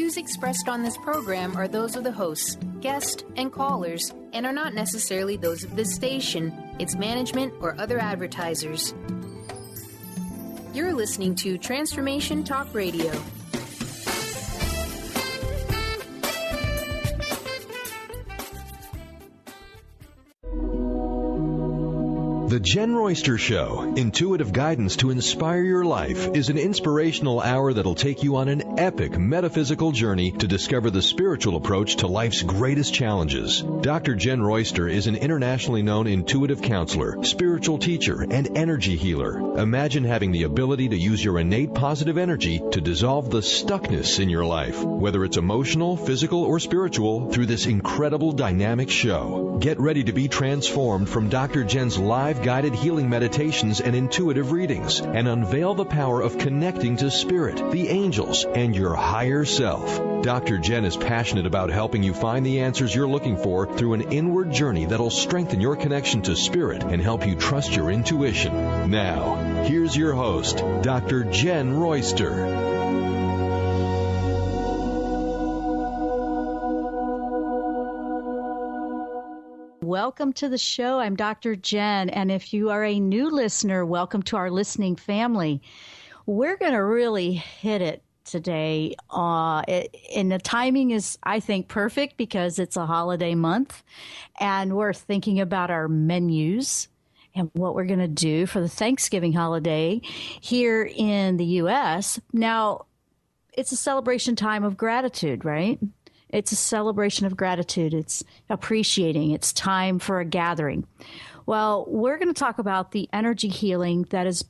views expressed on this program are those of the hosts, guests, and callers, and are not necessarily those of this station, its management, or other advertisers. You're listening to Transformation Talk Radio. The Jenn Royster Show, intuitive guidance to inspire your life, is an inspirational hour that'll take you on an epic metaphysical journey to discover the spiritual approach to life's greatest challenges. Dr. Jenn Royster is an internationally known intuitive counselor, spiritual teacher, and energy healer. Imagine having the ability to use your innate positive energy to dissolve the stuckness in your life, whether it's emotional, physical, or spiritual, through this incredible dynamic show. Get ready to be transformed from Dr. Jenn's live guided healing meditations and intuitive readings, and unveil the power of connecting to spirit, the angels, and your higher self. Dr. Jenn is passionate about helping you find the answers you're looking for through an inward journey that'll strengthen your connection to spirit and help you trust your intuition. Now, here's your host, Dr. Jenn Royster. Welcome to the show. I'm Dr. Jenn, and if you are a new listener, welcome to our listening family. We're going to really hit it today, and the timing is, I think, perfect because it's a holiday month, and we're thinking about our menus and what we're going to do for the Thanksgiving holiday here in the U.S. Now, it's a celebration time of gratitude, right? It's a celebration of gratitude. It's appreciating. It's time for a gathering. Well, we're going to talk about the energy healing that is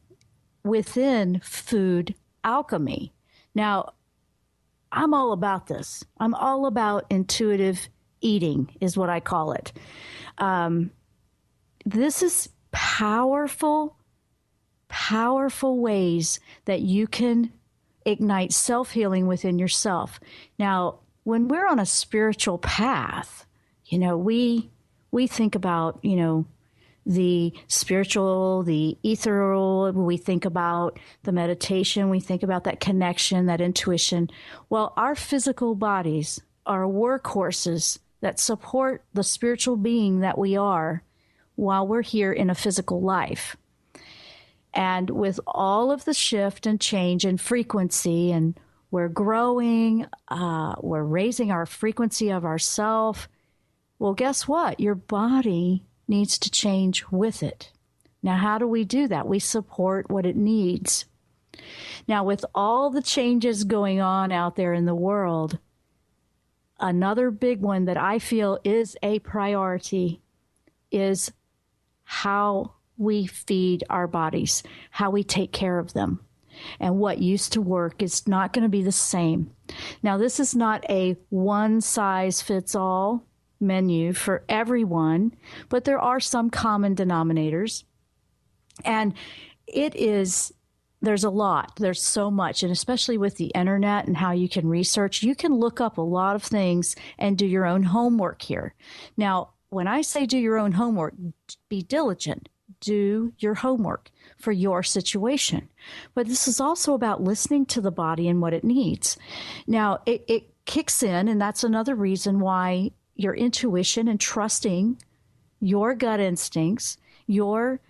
within food alchemy. Now, I'm all about this. I'm all about intuitive eating is what I call it. This is powerful ways that you can ignite self-healing within yourself. Now, when we're on a spiritual path, we think about, the spiritual, the ethereal, we think about the meditation, we think about that connection, that intuition. Well, our physical bodies are workhorses that support the spiritual being that we are while we're here in a physical life. And with all of the shift and change and frequency, and we're growing, we're raising our frequency of ourself. Well, guess what? Your body needs to change with it. Now, how do we do that? We support what it needs. Now, with all the changes going on out there in the world, another big one that I feel is a priority is how we feed our bodies, how we take care of them. And what used to work is not going to be the same. Now, this is not a one-size-fits-all menu for everyone, but there are some common denominators. And there's a lot. There's so much. And especially with the internet and how you can research, you can look up a lot of things and do your own homework here. Now, when I say do your own homework, be diligent. Do your homework for your situation. But this is also about listening to the body and what it needs. Now, it kicks in, and that's another reason why your intuition and trusting your gut instincts, what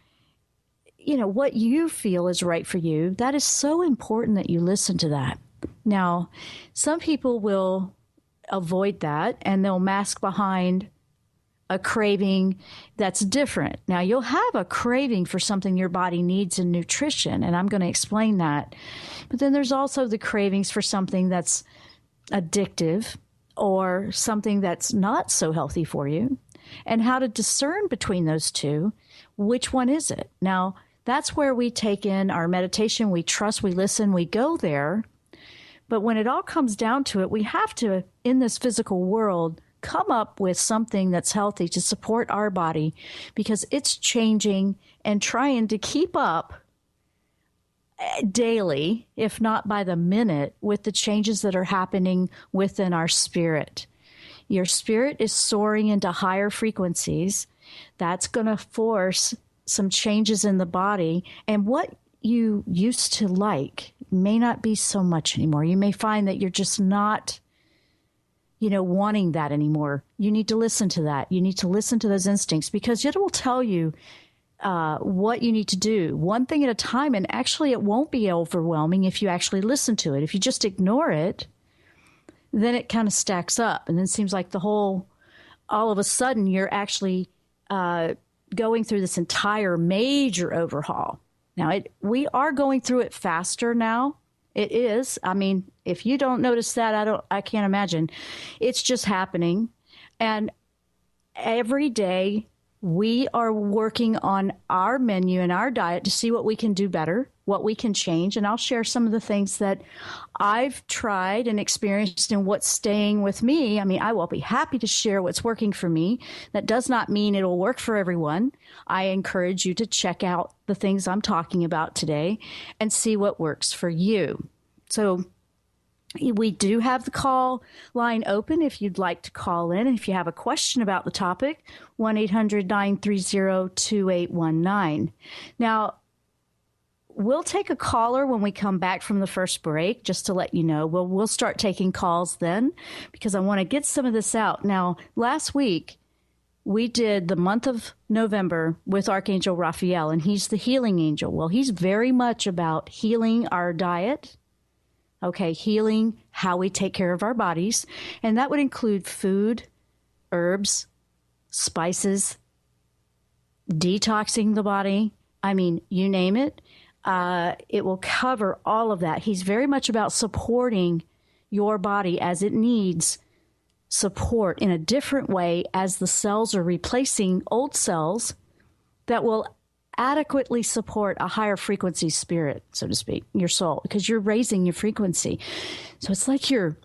you feel is right for you, that is so important that you listen to that. Now, some people will avoid that, and they'll mask behind a craving that's different. Now, you'll have a craving for something your body needs in nutrition, and I'm going to explain that. But then there's also the cravings for something that's addictive or something that's not so healthy for you, and how to discern between those two. Which one is it? Now, that's where we take in our meditation. We trust, we listen, we go there. But when it all comes down to it, we have to, in this physical world, come up with something that's healthy to support our body, because it's changing and trying to keep up daily, if not by the minute, with the changes that are happening within our spirit. Your spirit is soaring into higher frequencies. That's going to force some changes in the body, and what you used to like may not be so much anymore. You may find that you're just not wanting that anymore. You need to listen to that. You need to listen to those instincts, because it will tell you what you need to do one thing at a time. And actually, it won't be overwhelming if you actually listen to it. If you just ignore it, then it kind of stacks up. And then it seems like all of a sudden, you're actually going through this entire major overhaul. Now, we are going through it faster now. It is. I mean, if you don't notice that, I can't imagine. It's just happening. And every day we are working on our menu and our diet to see what we can do better, what we can change. And I'll share some of the things that I've tried and experienced and what's staying with me. I mean, I will be happy to share what's working for me. That does not mean it'll work for everyone. I encourage you to check out the things I'm talking about today and see what works for you. So we do have the call line open if you'd like to call in. And if you have a question about the topic, 1-800-930-2819. Now, we'll take a caller when we come back from the first break, just to let you know. We'll start taking calls then, because I want to get some of this out. Now, last week, we did the month of November with Archangel Raphael, and he's the healing angel. Well, he's very much about healing our diet, healing how we take care of our bodies. And that would include food, herbs, spices, detoxing the body. I mean, you name it. It will cover all of that. He's very much about supporting your body as it needs support in a different way, as the cells are replacing old cells that will adequately support a higher frequency spirit, so to speak, your soul, because you're raising your frequency. So it's like you're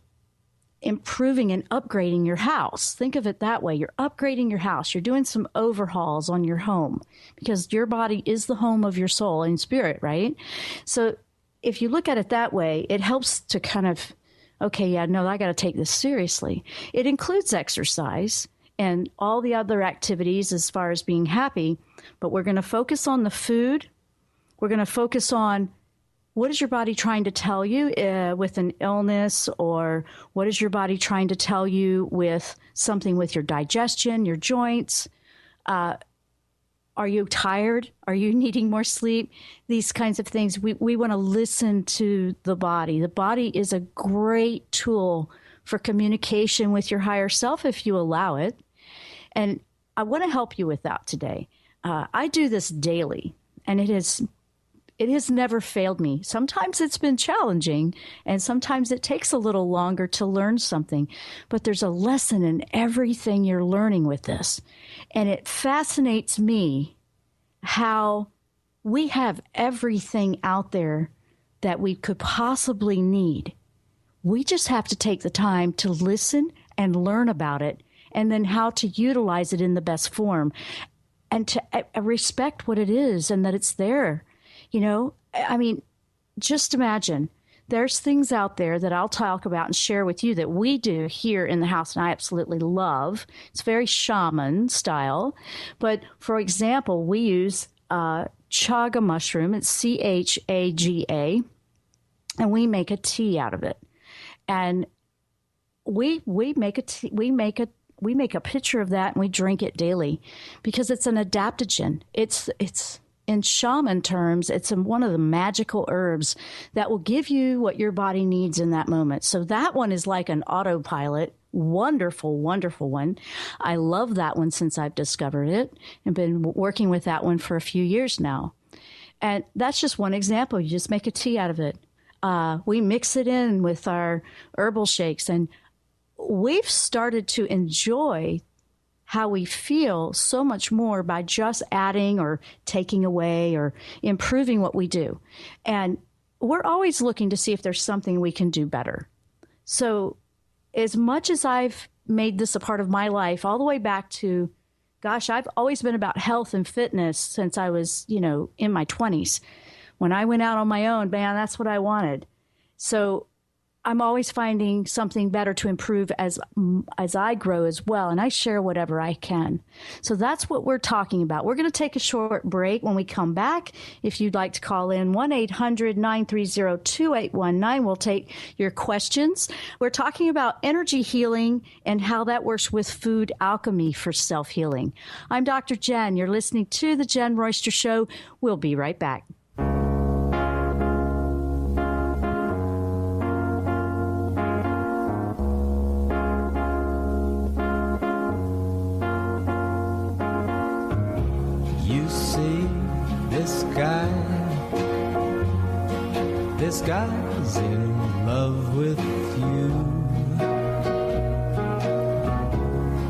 improving and upgrading your house. Think of it that way. You're upgrading your house. You're doing some overhauls on your home, because your body is the home of your soul and spirit, right? So if you look at it that way, it helps to kind of, I got to take this seriously. It includes exercise and all the other activities as far as being happy, but we're going to focus on the food. We're going to focus on what is your body trying to tell you with an illness, or what is your body trying to tell you with something with your digestion, your joints? Are you tired? Are you needing more sleep? These kinds of things. We want to listen to the body. The body is a great tool for communication with your higher self if you allow it. And I want to help you with that today. I do this daily, and it has never failed me. Sometimes it's been challenging, and sometimes it takes a little longer to learn something, but there's a lesson in everything you're learning with this. And it fascinates me how we have everything out there that we could possibly need. We just have to take the time to listen and learn about it, and then how to utilize it in the best form, and to respect what it is and that it's there. I mean, just imagine there's things out there that I'll talk about and share with you that we do here in the house, and I absolutely love. It's very shaman style. But for example, we use chaga mushroom. It's CHAGA, and we make a tea out of it. And we make a pitcher of that, and we drink it daily, because it's an adaptogen. It's in shaman terms, it's one of the magical herbs that will give you what your body needs in that moment. So that one is like an autopilot. Wonderful, wonderful one. I love that one since I've discovered it, and been working with that one for a few years now. And that's just one example. You just make a tea out of it. We mix it in with our herbal shakes, and we've started to enjoy how we feel so much more by just adding or taking away or improving what we do. And we're always looking to see if there's something we can do better. So as much as I've made this a part of my life, all the way back to, I've always been about health and fitness since I was, in my 20s. When I went out on my own, man, that's what I wanted. So I'm always finding something better to improve as I grow as well, and I share whatever I can. So that's what we're talking about. We're going to take a short break. When we come back, if you'd like to call in, 1-800-930-2819. We'll take your questions. We're talking about energy healing and how that works with food alchemy for self-healing. I'm Dr. Jenn. You're listening to The Jenn Royster Show. We'll be right back. You see, this guy's in love with you.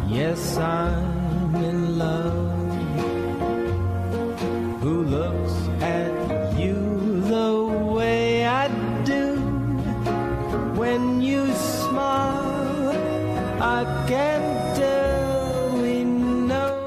Yes, I'm in love. Who looks at you the way I do? When you smile, I can tell we know.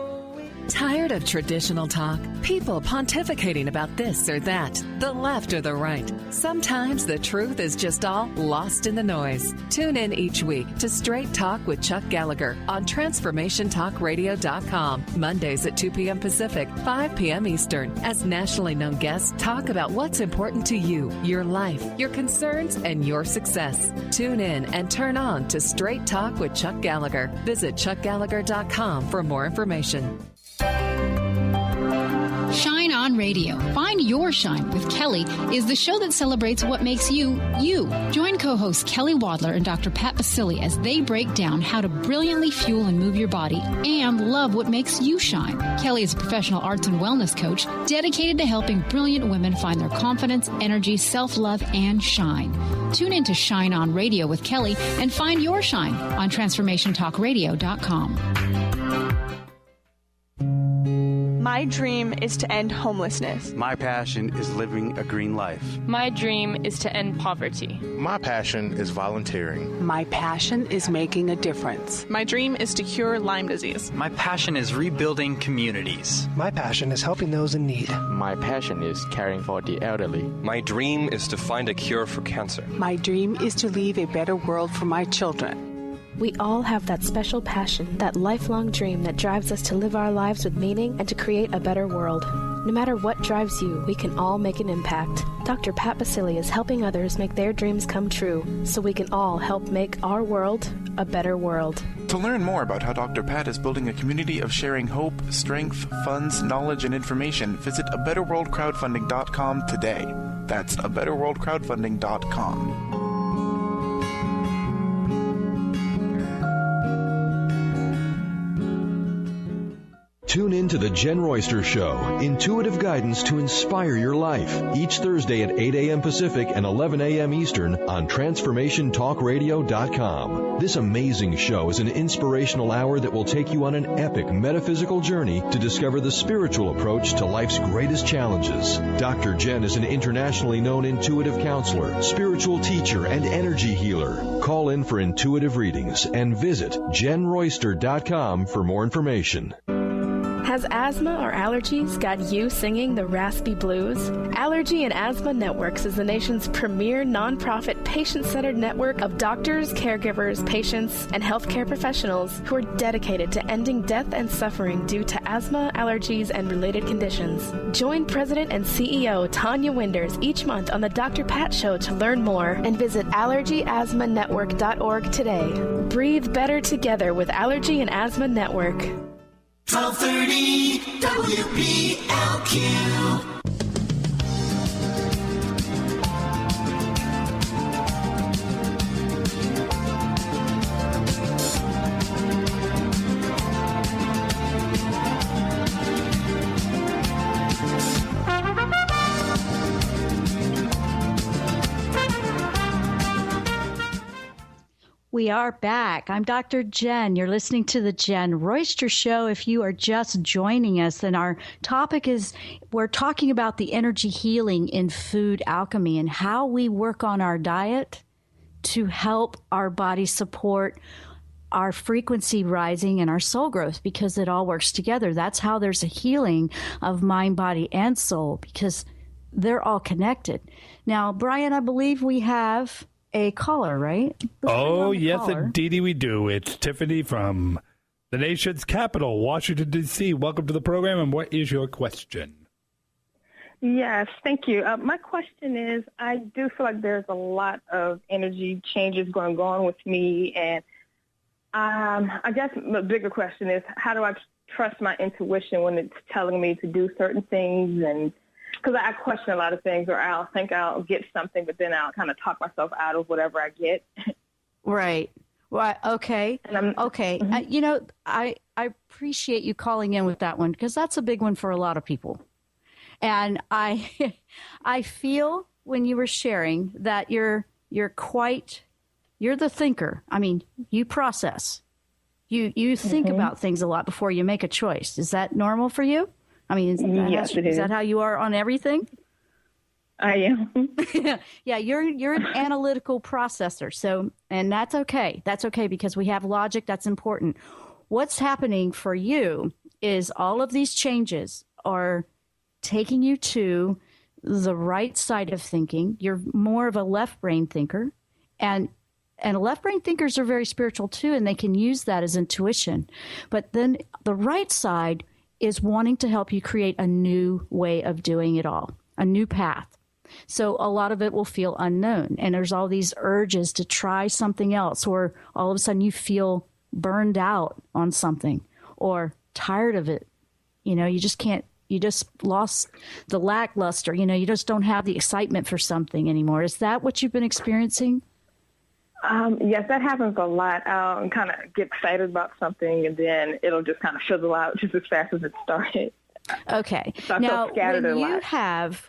Tired of traditional talk? People pontificating about this or that, the left or the right. Sometimes the truth is just all lost in the noise. Tune in each week to Straight Talk with Chuck Gallagher on TransformationTalkRadio.com. Mondays at 2 p.m. Pacific, 5 p.m. Eastern, as nationally known guests talk about what's important to you, your life, your concerns, and your success. Tune in and turn on to Straight Talk with Chuck Gallagher. Visit ChuckGallagher.com for more information. Shine On Radio. Find Your Shine with Kelly is the show that celebrates what makes you, you. Join co-hosts Kelly Wadler and Dr. Pat Basili as they break down how to brilliantly fuel and move your body and love what makes you shine. Kelly is a professional arts and wellness coach dedicated to helping brilliant women find their confidence, energy, self-love, and shine. Tune in to Shine On Radio with Kelly and find your shine on TransformationTalkRadio.com. My dream is to end homelessness. My passion is living a green life. My dream is to end poverty. My passion is volunteering. My passion is making a difference. My dream is to cure Lyme disease. My passion is rebuilding communities. My passion is helping those in need. My passion is caring for the elderly. My dream is to find a cure for cancer. My dream is to leave a better world for my children. We all have that special passion, that lifelong dream that drives us to live our lives with meaning and to create a better world. No matter what drives you, we can all make an impact. Dr. Pat Basili is helping others make their dreams come true, so we can all help make our world a better world. To learn more about how Dr. Pat is building a community of sharing hope, strength, funds, knowledge, and information, visit abetterworldcrowdfunding.com today. That's abetterworldcrowdfunding.com. Tune in to The Jenn Royster Show, intuitive guidance to inspire your life, each Thursday at 8 a.m. Pacific and 11 a.m. Eastern on TransformationTalkRadio.com. This amazing show is an inspirational hour that will take you on an epic metaphysical journey to discover the spiritual approach to life's greatest challenges. Dr. Jenn is an internationally known intuitive counselor, spiritual teacher, and energy healer. Call in for intuitive readings and visit JennRoyster.com for more information. Has asthma or allergies got you singing the raspy blues? Allergy and Asthma Networks is the nation's premier nonprofit patient-centered network of doctors, caregivers, patients, and healthcare professionals who are dedicated to ending death and suffering due to asthma, allergies, and related conditions. Join President and CEO Tanya Winders each month on the Dr. Pat Show to learn more and visit allergyasthmanetwork.org today. Breathe better together with Allergy and Asthma Network. 1230 WPLQ. We are back. I'm Dr. Jenn. You're listening to The Jenn Royster Show. If you are just joining us, then our topic is we're talking about the energy healing in food alchemy and how we work on our diet to help our body support our frequency rising and our soul growth, because it all works together. That's how there's a healing of mind, body, and soul, because they're all connected. Now, Brian, I believe we have a caller, right? Oh, yes, indeed we do. It's Tiffany from the nation's capital, Washington, D.C. Welcome to the program, and what is your question? Yes, thank you. My question is, I do feel like there's a lot of energy changes going on with me, and I guess the bigger question is, how do I trust my intuition when it's telling me to do certain things? And because I question a lot of things, or I'll think I'll get something, but then I'll kind of talk myself out of whatever I get. Right. Well, okay. Okay. Mm-hmm. I appreciate you calling in with that one, because that's a big one for a lot of people. And I feel when you were sharing that you're the thinker. I mean, you process. You think about things a lot before you make a choice. Is that normal for you? I mean, yes, it is. Is that how you are on everything? I am. Yeah, you're an analytical processor. So, and that's okay. That's okay, because we have logic. That's important. What's happening for you is all of these changes are taking you to the right side of thinking. You're more of a left brain thinker, and left brain thinkers are very spiritual too, and they can use that as intuition. But then the right side is wanting to help you create a new way of doing it all, a new path. So a lot of it will feel unknown, and there's all these urges to try something else, or all of a sudden you feel burned out on something or tired of it. You just can't. You just lost the lackluster. You just don't have the excitement for something anymore. Is that what you've been experiencing? Yes, that happens a lot. I'll kind of get excited about something, and then it'll just kind of fizzle out just as fast as it started. Okay. So now, when you have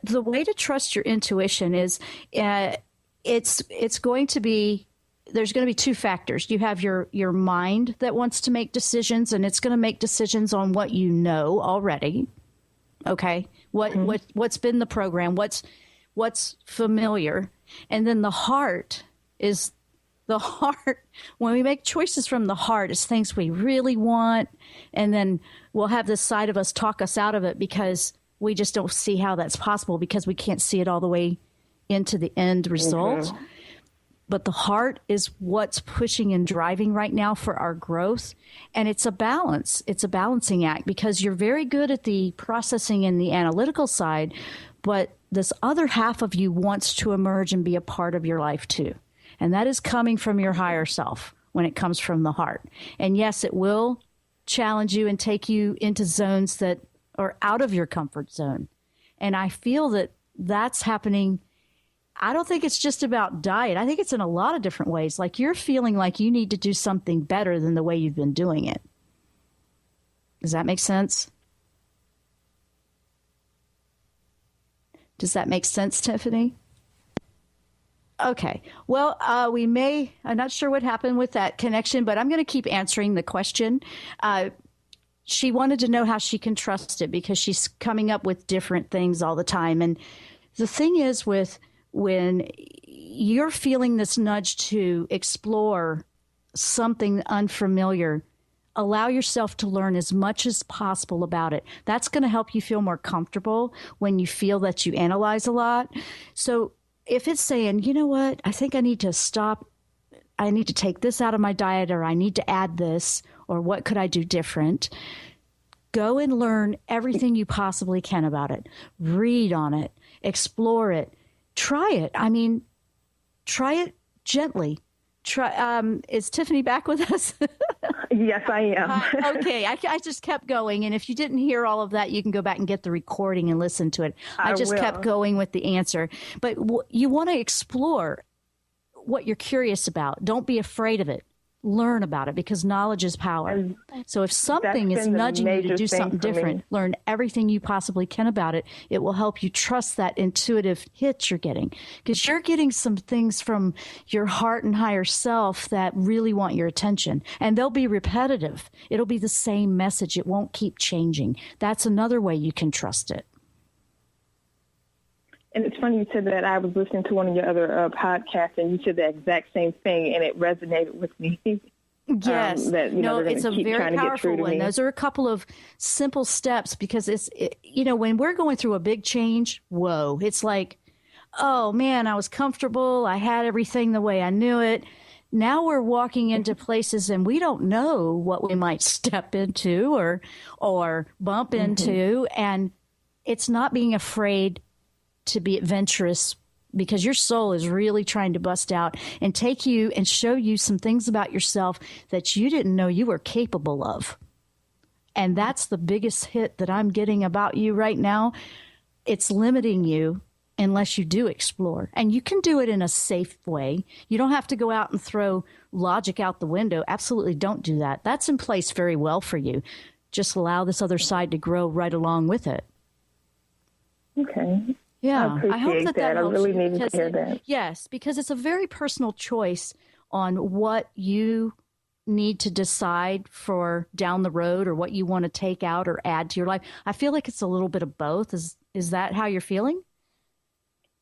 the way to trust your intuition is it's going to be. There's going to be two factors. You have your mind that wants to make decisions, and it's going to make decisions on what you know already. Okay, what's been the program? What's familiar, and then the heart is the heart. When we make choices from the heart, it's things we really want, and then we'll have this side of us talk us out of it because we just don't see how that's possible, because we can't see it all the way into the end result. Mm-hmm. But the heart is what's pushing and driving right now for our growth. And it's a balance. It's a balancing act, because you're very good at the processing and the analytical side, but this other half of you wants to emerge and be a part of your life too. And that is coming from your higher self when it comes from the heart. And yes, it will challenge you and take you into zones that are out of your comfort zone. And I feel that that's happening. I don't think it's just about diet. I think it's in a lot of different ways. Like, you're feeling like you need to do something better than the way you've been doing it. Does that make sense? Does that make sense, Tiffany? Okay. Well, I'm not sure what happened with that connection, but I'm going to keep answering the question. She wanted to know how she can trust it, because she's coming up with different things all the time. And the thing is, when you're feeling this nudge to explore something unfamiliar, allow yourself to learn as much as possible about it. That's going to help you feel more comfortable when you feel that you analyze a lot. So if it's saying, you know what, I think I need to stop, I need to take this out of my diet, or I need to add this, or what could I do different? Go and learn everything you possibly can about it. Read on it, explore it. Try it. I mean, try it gently. Is Tiffany back with us? Yes, I am. Okay. I just kept going. And if you didn't hear all of that, you can go back and get the recording and listen to it. I just kept going with the answer. But you want to explore what you're curious about. Don't be afraid of it. Learn about it, because knowledge is power. So if something is nudging you to do something different, learn everything you possibly can about it. It will help you trust that intuitive hit you're getting, because you're getting some things from your heart and higher self that really want your attention, and they'll be repetitive. It'll be the same message. It won't keep changing. That's another way you can trust it. And it's funny you said that. I was listening to one of your other podcasts, and you said the exact same thing, and it resonated with me. Yes. It's a very powerful one. Those are a couple of simple steps, because when we're going through a big change, whoa, it's like, oh man, I was comfortable. I had everything the way I knew it. Now we're walking into places and we don't know what we might step into or bump into. And it's not being afraid to be adventurous, because your soul is really trying to bust out and take you and show you some things about yourself that you didn't know you were capable of. And that's the biggest hit that I'm getting about you right now. It's limiting you unless you do explore. And you can do it in a safe way. You don't have to go out and throw logic out the window. Absolutely don't do that. That's in place very well for you. Just allow this other side to grow right along with it. Okay. Yeah, I hope that I helps really you, needed because to hear that. Yes, because it's a very personal choice on what you need to decide for down the road, or what you want to take out or add to your life. I feel like it's a little bit of both. Is that how you're feeling?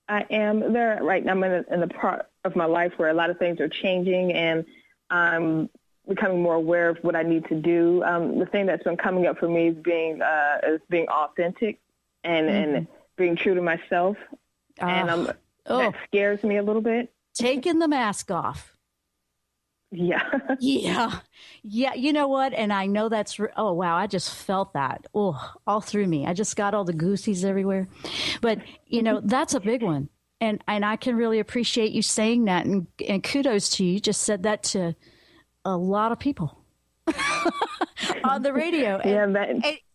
I am there right now. I'm in the part of my life where a lot of things are changing, and I'm becoming more aware of what I need to do. The thing that's been coming up for me is being authentic and being true to myself, and that scares me a little bit. Taking the mask off. Yeah. Yeah. You know what? And I know that's, oh, wow. I just felt that. Oh, all through me. I just got all the goosies everywhere. But, that's a big one. And I can really appreciate you saying that. And kudos to you. You just said that to a lot of people on the radio.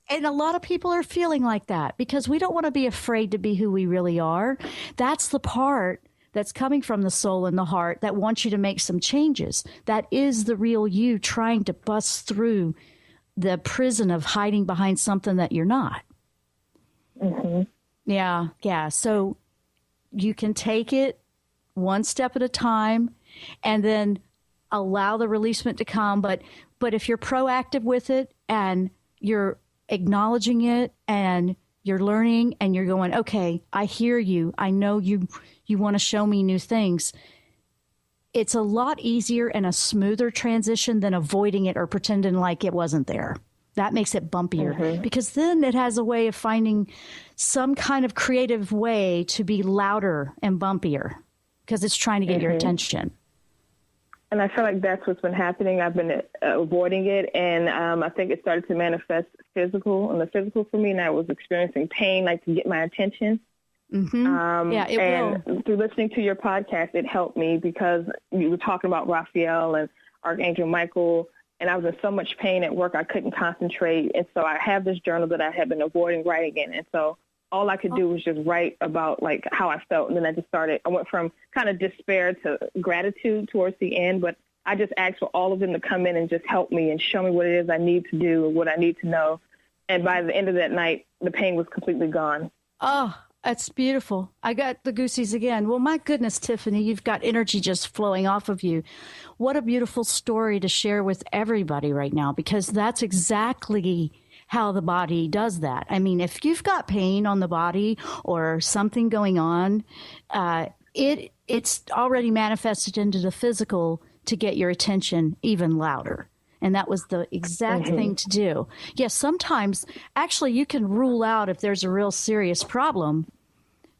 And a lot of people are feeling like that, because we don't want to be afraid to be who we really are. That's the part that's coming from the soul and the heart that wants you to make some changes. That is the real you trying to bust through the prison of hiding behind something that you're not. Mm-hmm. Yeah. So you can take it one step at a time and then allow the releasement to come. But if you're proactive with it and you're acknowledging it and you're learning and you're going, okay, I hear you. I know you want to show me new things. It's a lot easier and a smoother transition than avoiding it or pretending like it wasn't there. That makes it bumpier, because then it has a way of finding some kind of creative way to be louder and bumpier, because it's trying to get your attention. And I feel like that's what's been happening. I've been avoiding it, and I think it started to manifest on the physical for me, and I was experiencing pain, like to get my attention. Will. Through listening to your podcast, it helped me, because you were talking about Raphael and Archangel Michael, and I was in so much pain at work I couldn't concentrate. And so I have this journal that I have been avoiding writing in, and so all I could do was just write about like how I felt. And then I went from kind of despair to gratitude towards the end, but I just asked for all of them to come in and just help me and show me what it is I need to do and what I need to know. And by the end of that night, the pain was completely gone. Oh, that's beautiful. I got the goosies again. Well, my goodness, Tiffany, you've got energy just flowing off of you. What a beautiful story to share with everybody right now, because that's exactly how the body does that. I mean, if you've got pain on the body or something going on, it's already manifested into the physical to get your attention even louder. And that was the exact thing to do. Yes, sometimes actually you can rule out if there's a real serious problem.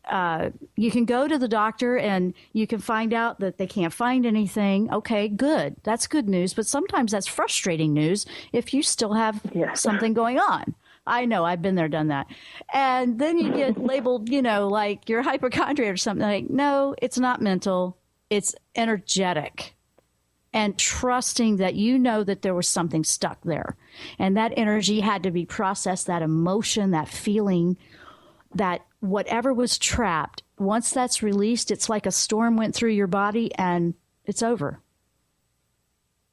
You can go to the doctor and you can find out that they can't find anything. Okay, good. That's good news. But sometimes that's frustrating news if you still have something going on. I know. I've been there, done that. And then you get labeled, like you're hypochondriac or something. Like, no, it's not mental. It's energetic. And trusting that that there was something stuck there. And that energy had to be processed, that emotion, that feeling, that whatever was trapped, once that's released, it's like a storm went through your body and it's over.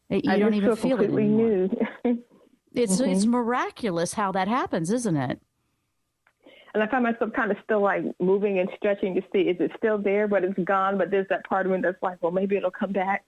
You don't even feel it anymore. It's miraculous how that happens, isn't it? And I find myself kind of still like moving and stretching to see, is it still there, but it's gone. But there's that part of me that's like, well, maybe it'll come back.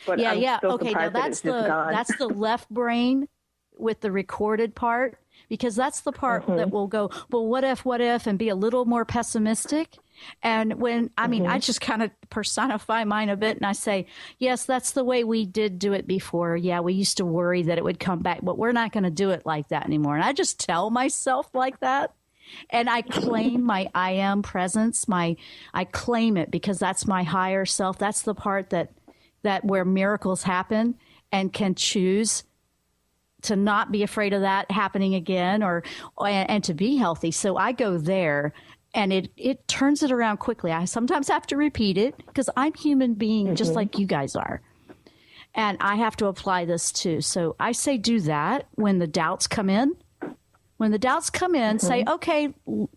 But yeah. Okay, now that's the left brain with the recorded part, because that's the part that will go, well, what if, and be a little more pessimistic. And when, I just kind of personify mine a bit and I say, yes, that's the way we did do it before. Yeah, we used to worry that it would come back, but we're not going to do it like that anymore. And I just tell myself like that. And I claim my I am presence. I claim it because that's my higher self. That's the part that where miracles happen, and can choose to not be afraid of that happening again and to be healthy. So I go there, and it turns it around quickly. I sometimes have to repeat it because I'm a human being just like you guys are. And I have to apply this too. So I say do that when the doubts come in. When the doubts come in, say, okay,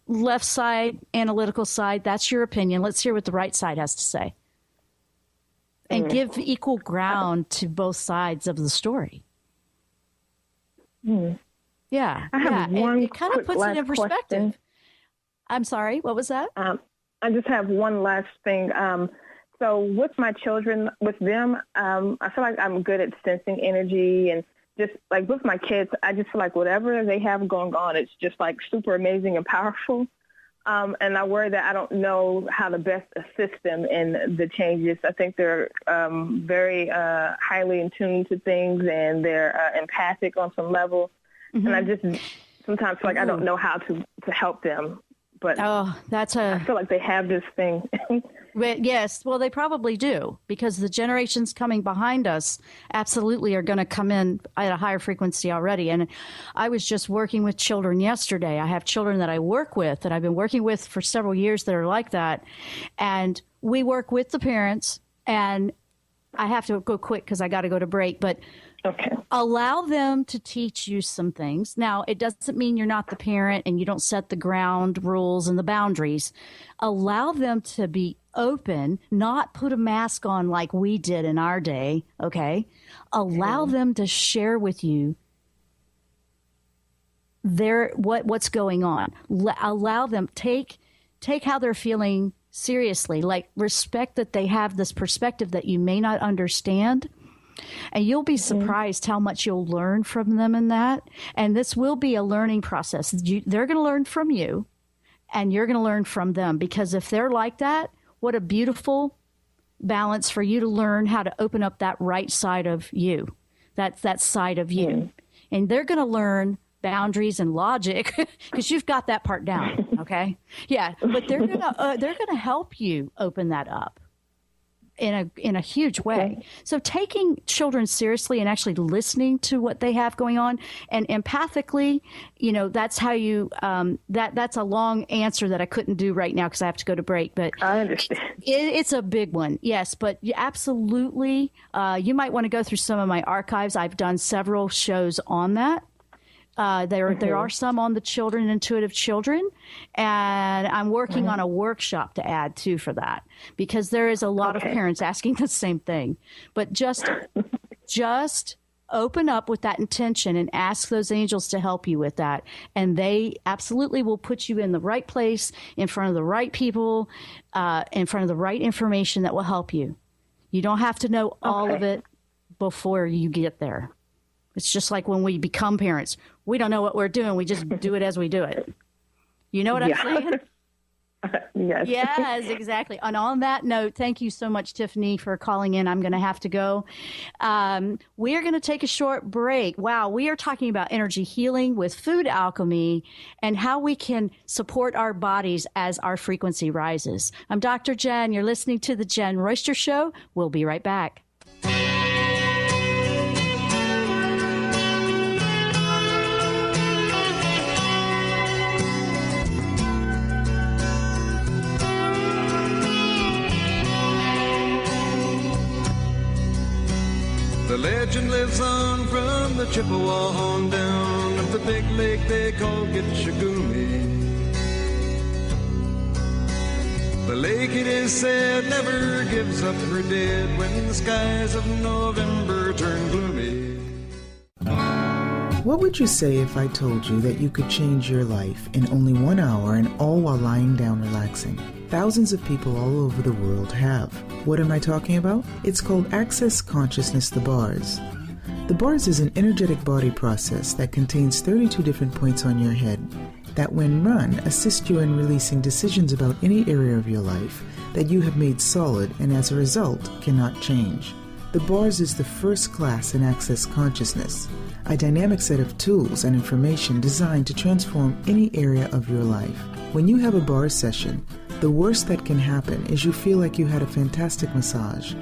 left side, analytical side, that's your opinion. Let's hear what the right side has to say. And give equal ground to both sides of the story. Yeah. I have one it kind of puts it in perspective. Question. I'm sorry, what was that? I just have one last thing. So with my children, with them, I feel like I'm good at sensing energy, and just like with my kids, I just feel like whatever they have going on, it's just like super amazing and powerful. And I worry that I don't know how to best assist them in the changes. I think they're very highly in tune to things, and they're empathic on some level. And I just sometimes feel like I don't know how to help them. But I feel like they have this thing. Yes, well, they probably do, because the generations coming behind us absolutely are going to come in at a higher frequency already. And I was just working with children yesterday. I have children that I work with, that I've been working with for several years, that are like that. And we work with the parents, and I have to go quick because I got to go to break, but allow them to teach you some things. Now, it doesn't mean you're not the parent and you don't set the ground rules and the boundaries. Allow them to be open, not put a mask on like we did in our day, okay? Allow them to share with you what's going on. Allow them, take how they're feeling seriously, like respect that they have this perspective that you may not understand. And you'll be surprised how much you'll learn from them in that. And this will be a learning process. They're going to learn from you, and you're going to learn from them. Because if they're like that, what a beautiful balance for you to learn how to open up that right side of you, that side of you. And they're going to learn boundaries and logic because you've got that part down. Okay. Yeah. But they're going to help you open that up in a huge way. So taking children seriously and actually listening to what they have going on, and empathically, that's how you, that's a long answer that I couldn't do right now because I have to go to break, but I understand. It's a big one. Yes. But absolutely. You might want to go through some of my archives. I've done several shows on that. There are some on the children, intuitive children, and I'm working on a workshop to add too for that, because there is a lot of parents asking the same thing. But just open up with that intention and ask those angels to help you with that, and they absolutely will put you in the right place, in front of the right people, in front of the right information that will help you. You don't have to know all of it before you get there. It's just like when we become parents. We don't know what we're doing. We just do it as we do it. You know what I'm saying? Yes. Yes, exactly. And on that note, thank you so much, Tiffany, for calling in. I'm going to have to go. We are going to take a short break. Wow, we are talking about energy healing with food alchemy and how we can support our bodies as our frequency rises. I'm Dr. Jenn. You're listening to The Jenn Royster Show. We'll be right back. The legend lives on from the Chippewa on down of the big lake they call Gitchagumi. The lake, it is said, never gives up her dead when the skies of November turn gloomy. What would you say if I told you that you could change your life in only 1 hour, and all while lying down relaxing? Thousands of people all over the world have. What am I talking about? It's called Access Consciousness, the bars. The bars is an energetic body process that contains 32 different points on your head that, when run, assist you in releasing decisions about any area of your life that you have made solid and as a result cannot change. The bars is the first class in Access Consciousness. a dynamic set of tools and information designed to transform any area of your life. When you have a bar session, the worst that can happen is you feel like you had a fantastic massage.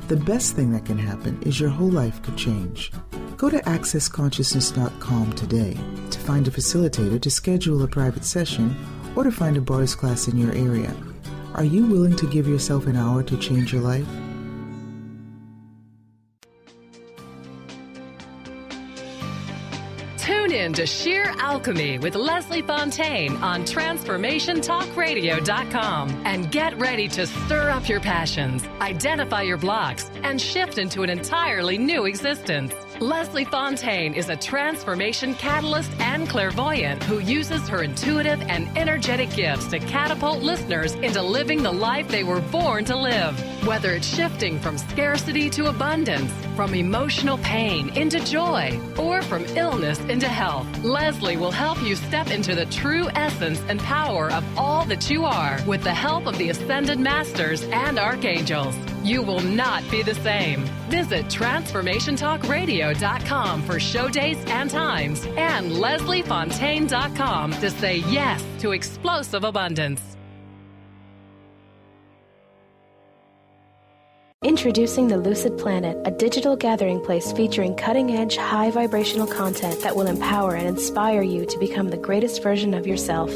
The best thing that can happen is your whole life could change. Go to accessconsciousness.com today to find a facilitator to schedule a private session or to find a bars class in your area. Are you willing to give yourself an hour to change your life? Tune in to Sheer Alchemy with Leslie Fontaine on TransformationTalkRadio.com and get ready to stir up your passions, identify your blocks, and shift into an entirely new existence. Leslie Fontaine is a transformation catalyst and clairvoyant who uses her intuitive and energetic gifts to catapult listeners into living the life they were born to live. Whether it's shifting from scarcity to abundance, from emotional pain into joy, or from illness into health, Leslie will help you step into the true essence and power of all that you are with the help of the Ascended Masters and Archangels. You will not be the same. Visit TransformationTalkRadio.com for show dates and times and LeslieFontaine.com to say yes to explosive abundance. Introducing the Lucid Planet, a digital gathering place featuring cutting-edge, high vibrational content that will empower and inspire you to become the greatest version of yourself.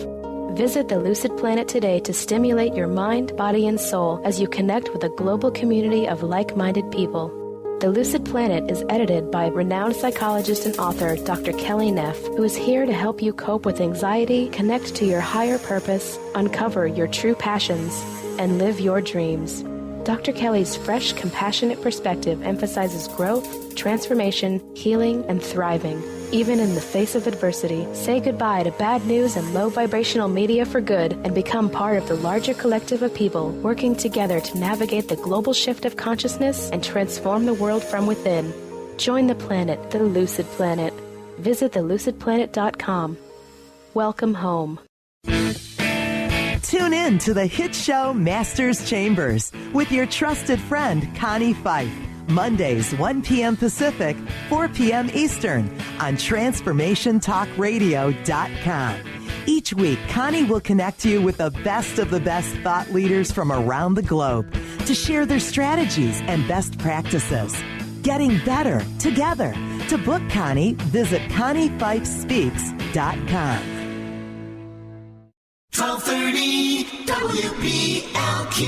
Visit the Lucid Planet today to stimulate your mind, body, and soul as you connect with a global community of like-minded people. The Lucid Planet is edited by renowned psychologist and author Dr. Kelly Neff, who is here to help you cope with anxiety, connect to your higher purpose, uncover your true passions, and live your dreams. Dr. Kelly's fresh, compassionate perspective emphasizes growth, transformation, healing, and thriving. Even in the face of adversity, say goodbye to bad news and low vibrational media for good and become part of the larger collective of people working together to navigate the global shift of consciousness and transform the world from within. Join the planet, the Lucid Planet. Visit thelucidplanet.com. Welcome home. Tune in to the hit show Masters Chambers with your trusted friend Connie Fife. Mondays, 1 p.m. Pacific, 4 p.m. Eastern on TransformationTalkRadio.com. Each week, Connie will connect you with the best of the best thought leaders from around the globe to share their strategies and best practices. Getting better together. To book Connie, visit ConnieFifeSpeaks.com. 1230 WPLQ.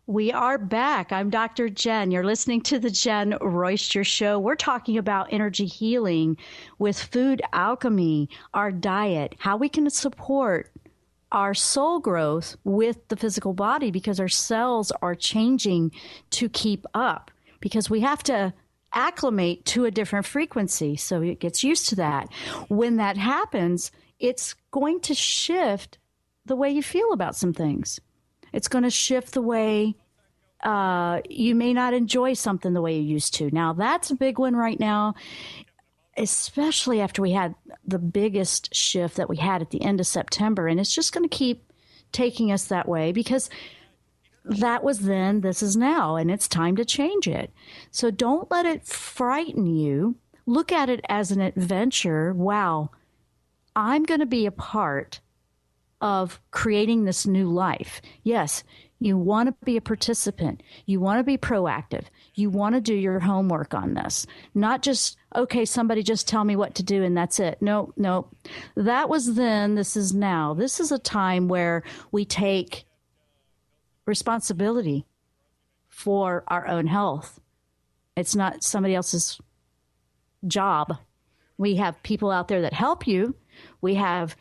We are back. I'm Dr. Jenn. You're listening to the Jenn Royster Show. We're talking about energy healing with food alchemy, our diet, how we can support our soul growth with the physical body because our cells are changing to keep up because we have to acclimate to a different frequency. So it gets used to that. When that happens, it's going to shift the way you feel about some things. It's going to shift the way you may not enjoy something the way you used to. Now, that's a big one right now, especially after we had the biggest shift that we had at the end of September. And it's just going to keep taking us that way because that was then, this is now, and it's time to change it. So don't let it frighten you. Look at it as an adventure. Wow, I'm going to be a part of creating this new life. Yes, you want to be a participant. You want to be proactive. You want to do your homework on this. Not just, okay, somebody just tell me what to do and that's it. No. That was then, this is now. This is a time where we take responsibility for our own health. It's not somebody else's job. We have people out there that help you. We have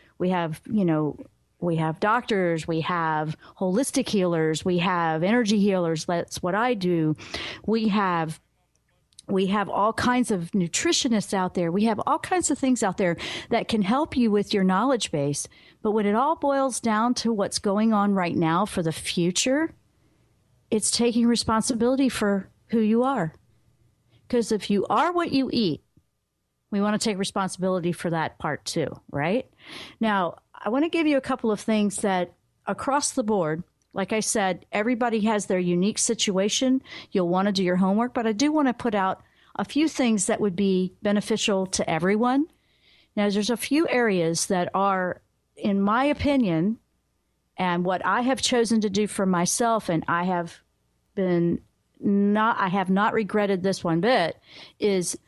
doctors, we have holistic healers, we have energy healers. That's what I do. We have We have all kinds of nutritionists out there. We have all kinds of things out there that can help you with your knowledge base. But when it all boils down to what's going on right now for the future, it's taking responsibility for who you are. Because if you are what you eat, we want to take responsibility for that part too, right? Now, I want to give you a couple of things that across the board, like I said, everybody has their unique situation. You'll want to do your homework, but I do want to put out a few things that would be beneficial to everyone. Now, there's a few areas that are, in my opinion, and what I have chosen to do for myself, and I have not regretted this one bit, is,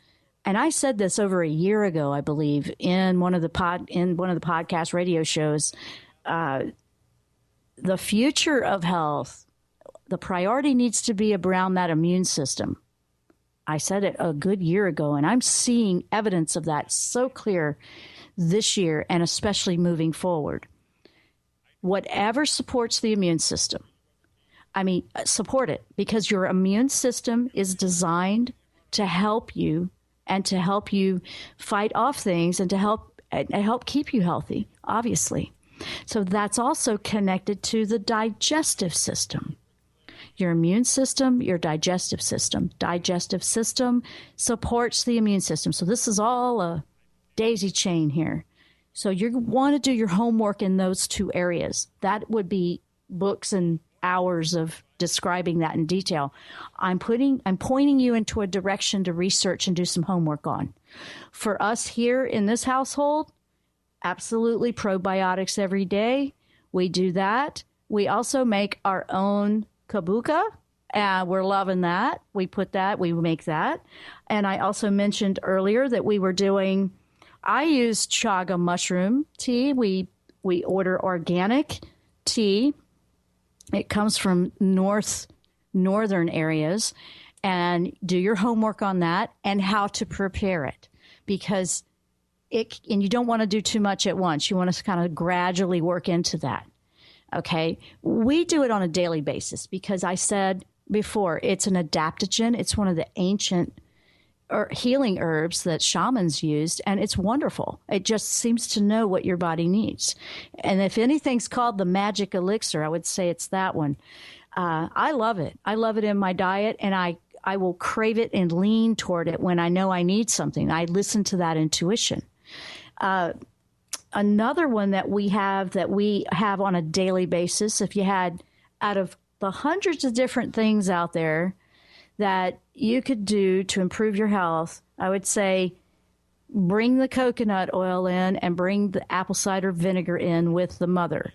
and I said this over a year ago, I believe, in one of the podcast radio shows, the future of health, the priority needs to be around that immune system. I said it a good year ago, and I'm seeing evidence of that so clear this year, and especially moving forward. Whatever supports the immune system, support it, because your immune system is designed to help you and to help you fight off things and to help keep you healthy, obviously. So that's also connected to the digestive system. Your immune system, your digestive system. Digestive system supports the immune system. So this is all a daisy chain here. So you want to do your homework in those two areas. That would be books and hours of describing that in detail. I'm pointing you into a direction to research and do some homework on. For us here in this household, absolutely probiotics every day. We do that. We also make our own kabuka. We're loving that. We make that. And I also mentioned earlier that I use chaga mushroom tea. We order organic tea. It comes from northern areas, and do your homework on that and how to prepare it, because and you don't want to do too much at once. You want to kind of gradually work into that. Okay. We do it on a daily basis because I said before, it's an adaptogen. It's one of the ancient healing herbs that shamans used, and it's wonderful. It just seems to know what your body needs. And if anything's called the magic elixir, I would say it's that one. I love it. I love it in my diet, and I will crave it and lean toward it when I know I need something. I listen to that intuition. Another one that we have on a daily basis, if you had, out of the hundreds of different things out there that you could do to improve your health, I would say bring the coconut oil in and bring the apple cider vinegar in with the mother.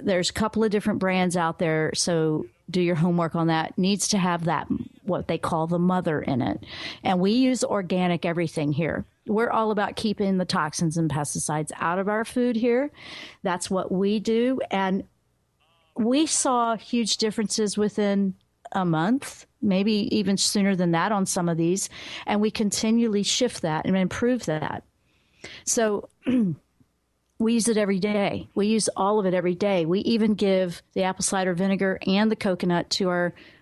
There's a couple of different brands out there, so do your homework on that. Needs to have that, what they call the mother in it. And we use organic everything here. We're all about keeping the toxins and pesticides out of our food here. That's what we do. And we saw huge differences within a month, maybe even sooner than that on some of these. And we continually shift that and improve that. So we use it every day. We use all of it every day. We even give the apple cider vinegar and the coconut to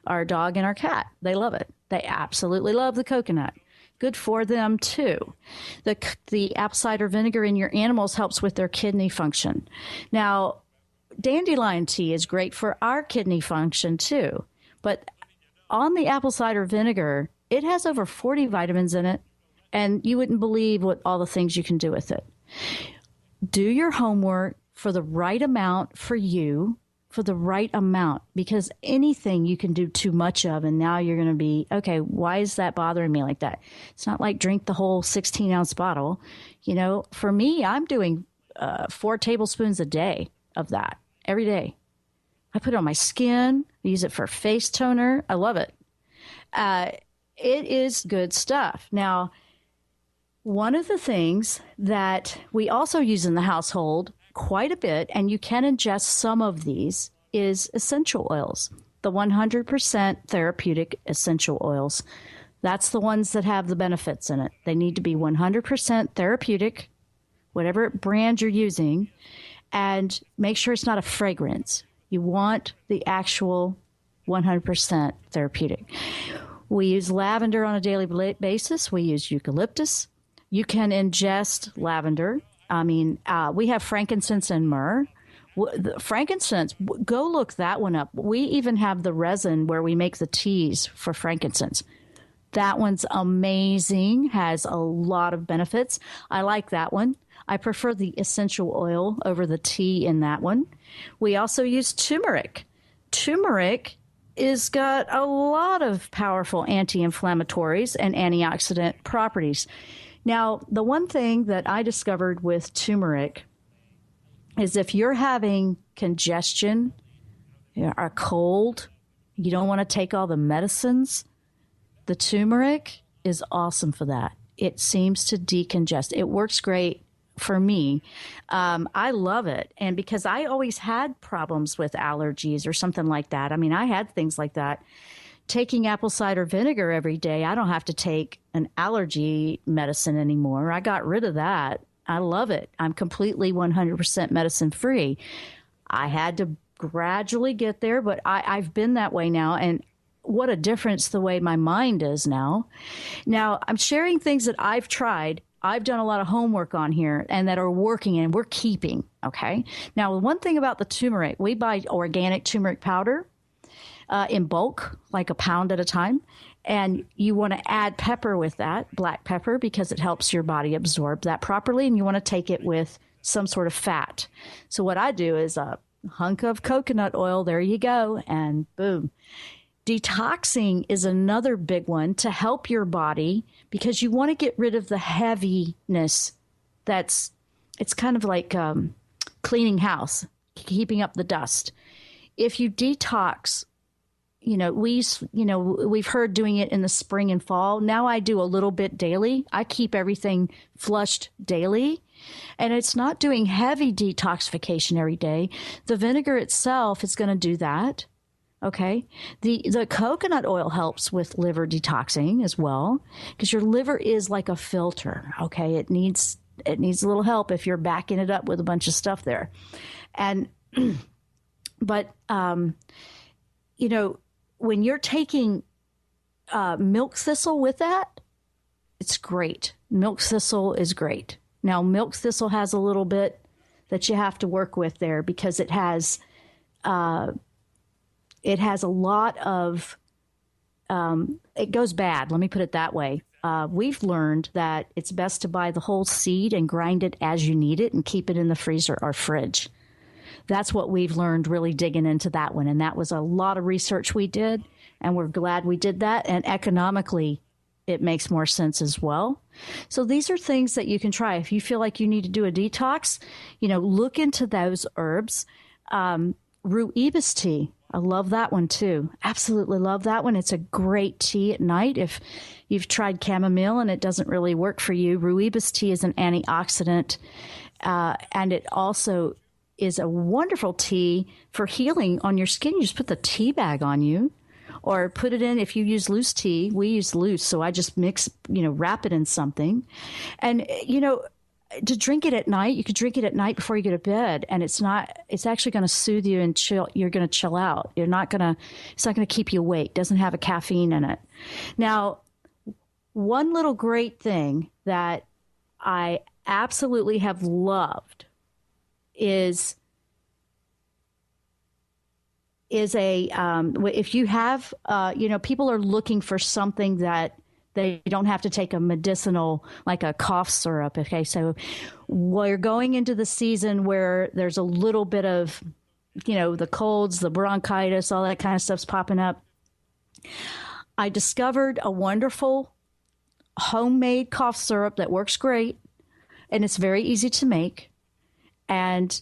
our dog and our cat. They love it. They absolutely love the coconut. Good for them, too. The apple cider vinegar in your animals helps with their kidney function. Now, dandelion tea is great for our kidney function, too. But on the apple cider vinegar, it has over 40 vitamins in it, and you wouldn't believe what all the things you can do with it. Do your homework for the right amount for you, for the right amount, because anything you can do too much of, and now you're going to be, okay, why is that bothering me like that? It's not like drink the whole 16-ounce bottle. You know, for me, I'm doing 4 tablespoons a day of that every day. I put it on my skin. I use it for face toner. I love it. It is good stuff. Now, one of the things that we also use in the household quite a bit, and you can ingest some of these, is essential oils, the 100% therapeutic essential oils. That's the ones that have the benefits in it. They need to be 100% therapeutic, whatever brand you're using, and make sure it's not a fragrance. You want the actual 100% therapeutic. We use lavender on a daily basis. We use eucalyptus. You can ingest lavender. We have frankincense and myrrh. The frankincense, go look that one up. We even have the resin where we make the teas for frankincense. That one's amazing, has a lot of benefits. I like that one. I prefer the essential oil over the tea in that one. We also use turmeric. Turmeric is got a lot of powerful anti-inflammatories and antioxidant properties. Now, the one thing that I discovered with turmeric is if you're having congestion or a cold, you don't want to take all the medicines, the turmeric is awesome for that. It seems to decongest. It works great for me. I love it. And because I always had problems with allergies or something like that. I had things like that. Taking apple cider vinegar every day, I don't have to take an allergy medicine anymore. I got rid of that. I love it. I'm completely 100% medicine free. I had to gradually get there, but I've been that way now. And what a difference the way my mind is now. Now, I'm sharing things that I've tried. I've done a lot of homework on here and that are working and we're keeping. Okay. Now, one thing about the turmeric, we buy organic turmeric powder in bulk, like a pound at a time. And you want to add pepper with that, black pepper, because it helps your body absorb that properly. And you want to take it with some sort of fat. So what I do is a hunk of coconut oil. There you go. And boom. Detoxing is another big one to help your body because you want to get rid of the heaviness. It's kind of like cleaning house, keeping up the dust. If you detox, we've heard doing it in the spring and fall. Now I do a little bit daily. I keep everything flushed daily. And it's not doing heavy detoxification every day. The vinegar itself is going to do that. Okay. The coconut oil helps with liver detoxing as well, because your liver is like a filter. Okay. It needs a little help if you're backing it up with a bunch of stuff there. And, but, when you're taking milk thistle with that, it's great. Milk thistle is great. Now, milk thistle has a little bit that you have to work with there because it has a lot of, it goes bad. Let me put it that way. We've learned that it's best to buy the whole seed and grind it as you need it and keep it in the freezer or fridge. That's what we've learned really digging into that one. And that was a lot of research we did, and we're glad we did that. And economically, it makes more sense as well. So these are things that you can try. If you feel like you need to do a detox, look into those herbs. Rooibos tea. I love that one too. Absolutely love that one. It's a great tea at night. If you've tried chamomile and it doesn't really work for you, rooibos tea is an antioxidant, and it also is a wonderful tea for healing on your skin. You just put the tea bag on you or put it in. If you use loose tea, we use loose. So I just mix, wrap it in something. And, to drink it at night, you could drink it at night before you go to bed. And it's actually going to soothe you and chill. You're going to chill out. It's not going to keep you awake. It doesn't have a caffeine in it. Now, one little great thing that I absolutely have loved is if you have, people are looking for something that they don't have to take a medicinal, like a cough syrup. Okay. So we're going into the season where there's a little bit of, the colds, the bronchitis, all that kind of stuff's popping up. I discovered a wonderful homemade cough syrup that works great, and it's very easy to make. And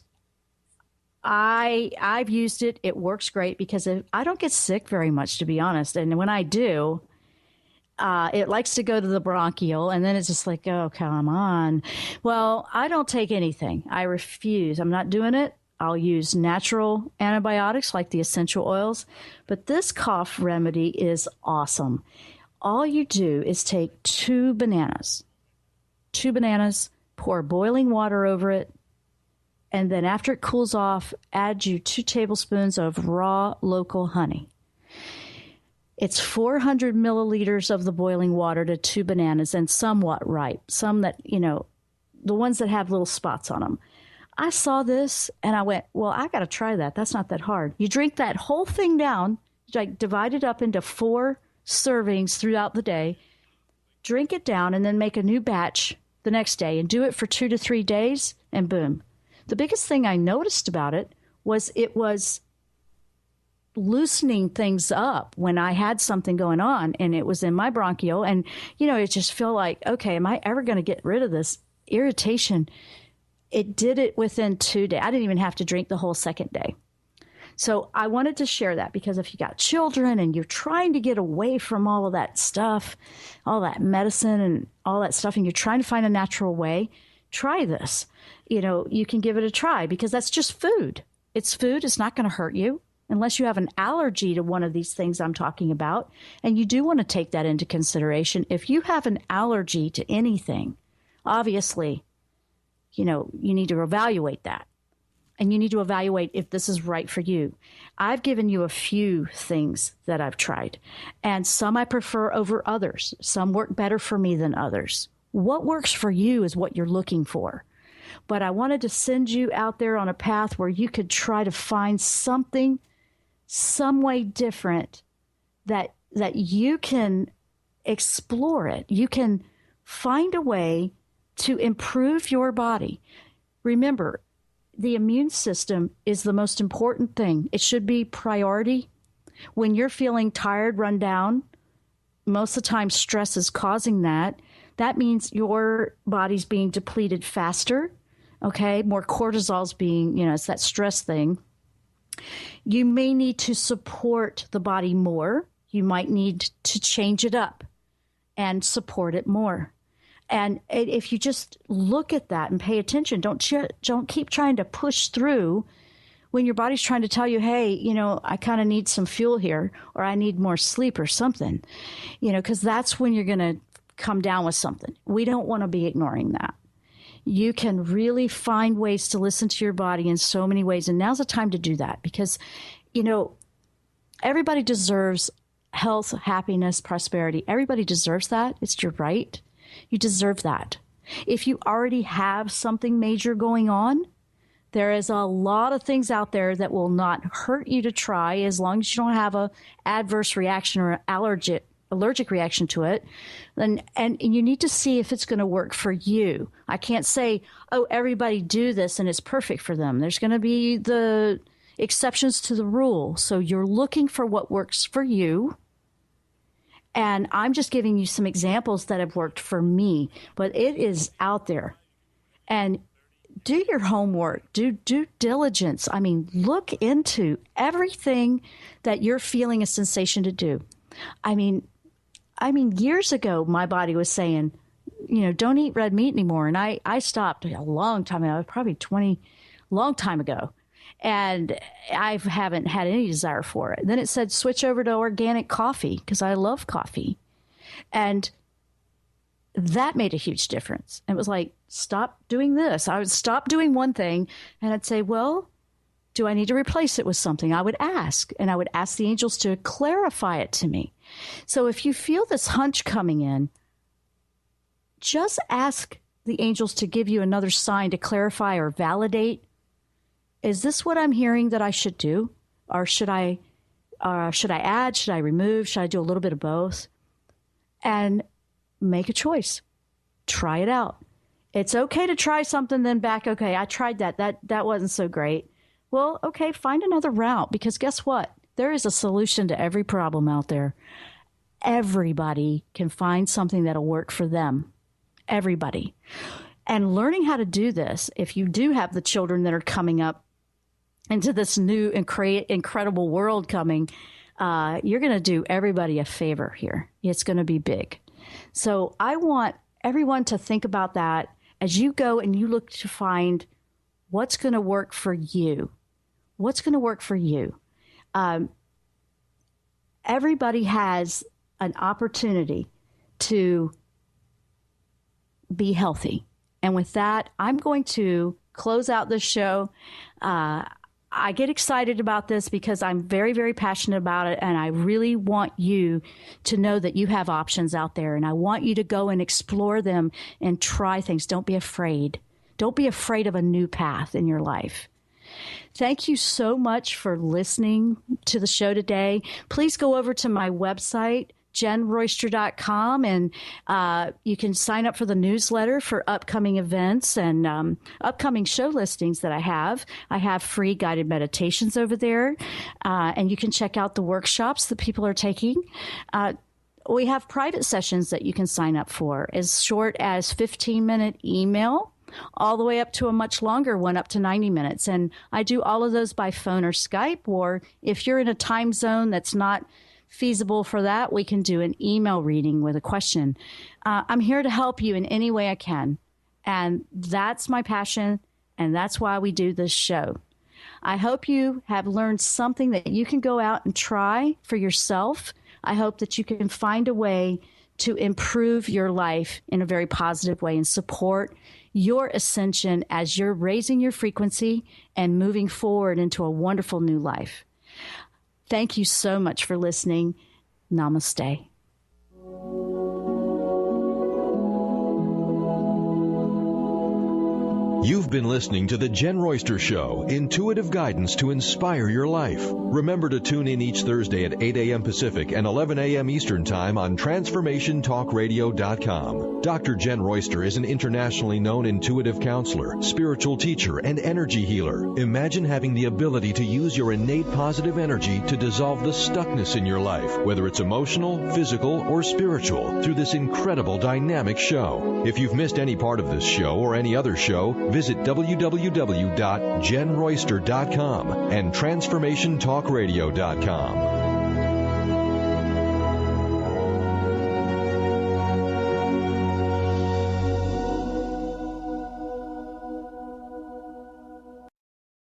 I've used it. It works great because I don't get sick very much, to be honest. And when I do, it likes to go to the bronchial, and then it's just like, oh, come on. Well, I don't take anything. I refuse. I'm not doing it. I'll use natural antibiotics like the essential oils. But this cough remedy is awesome. All you do is take 2 bananas, pour boiling water over it, and then after it cools off, add you 2 tablespoons of raw local honey. It's 400 milliliters of the boiling water to 2 bananas, and somewhat ripe, some that, the ones that have little spots on them. I saw this and I went, well, I got to try that. That's not that hard. You drink that whole thing down, like divide it up into 4 servings throughout the day, drink it down, and then make a new batch the next day and do it for 2 to 3 days, and boom. The biggest thing I noticed about it was loosening things up when I had something going on, and it was in my bronchial, and it just felt like, okay, am I ever going to get rid of this irritation? It did it within 2 days. I didn't even have to drink the whole second day. So I wanted to share that, because if you got children and you're trying to get away from all of that stuff, all that medicine and all that stuff, and you're trying to find a natural way, try this. You can give it a try, because that's just food. It's food. It's not going to hurt you unless you have an allergy to one of these things I'm talking about. And you do want to take that into consideration. If you have an allergy to anything, obviously, you need to evaluate that. And you need to evaluate if this is right for you. I've given you a few things that I've tried, and some I prefer over others. Some work better for me than others. What works for you is what you're looking for. But I wanted to send you out there on a path where you could try to find something, some way different that you can explore it. You can find a way to improve your body. Remember, the immune system is the most important thing. It should be priority. When you're feeling tired, run down, most of the time stress is causing that. That means your body's being depleted faster, okay? More cortisol's being, it's that stress thing. You may need to support the body more. You might need to change it up and support it more. And if you just look at that and pay attention, don't keep trying to push through when your body's trying to tell you, hey, I kind of need some fuel here, or I need more sleep or something, because that's when you're going to come down with something. We don't want to be ignoring that. You can really find ways to listen to your body in so many ways. And now's the time to do that, because, everybody deserves health, happiness, prosperity. Everybody deserves that. It's your right. You deserve that. If you already have something major going on, there is a lot of things out there that will not hurt you to try, as long as you don't have a adverse reaction or allergic reaction to it. And you need to see if it's going to work for you. I can't say, oh, everybody do this and it's perfect for them. There's going to be the exceptions to the rule. So you're looking for what works for you. And I'm just giving you some examples that have worked for me, but it is out there. And do your homework, do due diligence. I mean, look into everything that you're feeling a sensation to do. I mean, years ago, my body was saying, don't eat red meat anymore. And I stopped a long time ago, probably long time ago. And I haven't had any desire for it. Then it said, switch over to organic coffee, because I love coffee. And that made a huge difference. It was like, stop doing this. I would stop doing one thing, and I'd say, well, do I need to replace it with something? I would ask, and I would ask the angels to clarify it to me. So if you feel this hunch coming in, just ask the angels to give you another sign to clarify or validate. Is this what I'm hearing that I should do? Or should I add? Should I remove? Should I do a little bit of both? And make a choice. Try it out. It's okay to try something, then back, okay, I tried that. That wasn't so great. Well, okay, find another route, because guess what? There is a solution to every problem out there. Everybody can find something that'll work for them. Everybody. And learning how to do this, if you do have the children that are coming up into this new incredible world coming, you're going to do everybody a favor here. It's going to be big. So I want everyone to think about that as you go and you look to find what's going to work for you. What's going to work for you? Everybody has an opportunity to be healthy. And with that, I'm going to close out this show. I get excited about this because I'm very, very passionate about it, and I really want you to know that you have options out there, and I want you to go and explore them and try things. Don't be afraid. Don't be afraid of a new path in your life. Thank you so much for listening to the show today. Please go over to my website, JennRoyster.com, and you can sign up for the newsletter for upcoming events and upcoming show listings that I have. I have free guided meditations over there, and you can check out the workshops that people are taking. We have private sessions that you can sign up for, as short as 15-minute email, all the way up to a much longer one, up to 90 minutes. And I do all of those by phone or Skype, or if you're in a time zone that's not feasible for that, we can do an email reading with a question. I'm here to help you in any way I can. And that's my passion, and that's why we do this show. I hope you have learned something that you can go out and try for yourself. I hope that you can find a way to improve your life in a very positive way and support your ascension as you're raising your frequency and moving forward into a wonderful new life. Thank you so much for listening. Namaste. You've been listening to The Jenn Royster Show, intuitive guidance to inspire your life. Remember to tune in each Thursday at 8 a.m. Pacific and 11 a.m. Eastern Time on TransformationTalkRadio.com. Dr. Jenn Royster is an internationally known intuitive counselor, spiritual teacher, and energy healer. Imagine having the ability to use your innate positive energy to dissolve the stuckness in your life, whether it's emotional, physical, or spiritual, through this incredible dynamic show. If you've missed any part of this show or any other show, visit www.JennRoyster.com and TransformationTalkRadio.com.